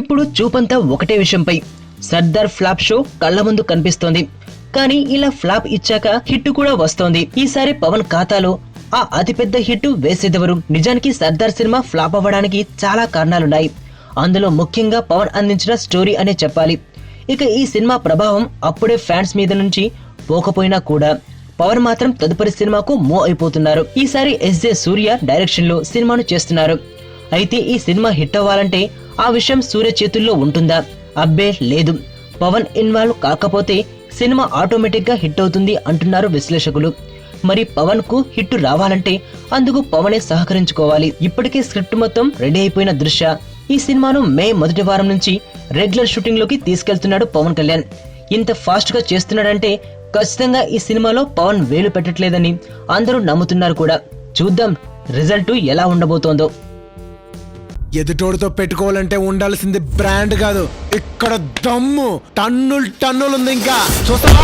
ఇప్పుడు చూపంతా ఒకటే విషయంపై. సర్దార్ ఫ్లాప్ షో కళ్ల ముందు కనిపిస్తోంది. కానీ ఇలా ఫ్లాప్ ఇచ్చాక హిట్ కూడా వస్తోంది. ఈసారి పవన్ ఖాతాలో ఆ అతిపెద్ద హిట్ వేసేదెవరు? నిజానికి సర్దార్ సినిమా ఫ్లాప్ అవ్వడానికి చాలా కారణాలున్నాయి. అందులో ముఖ్యంగా పవన్ అందించిన స్టోరీ అనే చెప్పాలి. ఇక ఈ సినిమా ప్రభావం అప్పుడే ఫ్యాన్స్ మీద నుంచి పోకపోయినా కూడా పవన్ మాత్రం తదుపరి సినిమాకు మూవ్ అయిపోతున్నారు. ఈసారి ఎస్జే సూర్య డైరెక్షన్ లో సినిమాను చేస్తున్నారు. అయితే ఈ సినిమా హిట్ అవ్వాలంటే ఆ విషయం సూర్య చేతుల్లో ఉంటుందా? అబ్బే లేదు. పవన్ ఇన్వాల్వ్ కాకపోతే సినిమా ఆటోమేటిక్ గా హిట్ అవుతుంది అంటున్నారు విశ్లేషకులు. మరి పవన్ కు హిట్ రావాలంటే అందుకు పవనే సహకరించుకోవాలి. ఇప్పటికే స్క్రిప్ట్ మొత్తం రెడీ అయిపోయిన దృశ్య ఈ సినిమాను మే మొదటి వారం నుంచి రెగ్యులర్ షూటింగ్ లోకి తీసుకెళ్తున్నాడు పవన్ కళ్యాణ్. ఇంత ఫాస్ట్ గా చేస్తున్నాడంటే ఖచ్చితంగా ఈ సినిమాలో పవన్ వేలు పెట్టట్లేదని అందరూ నమ్ముతున్నారు కూడా. చూద్దాం రిజల్ట్ ఎలా ఉండబోతోందో. ఎదుటోడితో పెట్టుకోవాలంటే ఉండాల్సింది బ్రాండ్ కాదు, ఇక్కడ దమ్ము. టన్నులు టన్నులు ఉంది. ఇంకా చూస్తావా?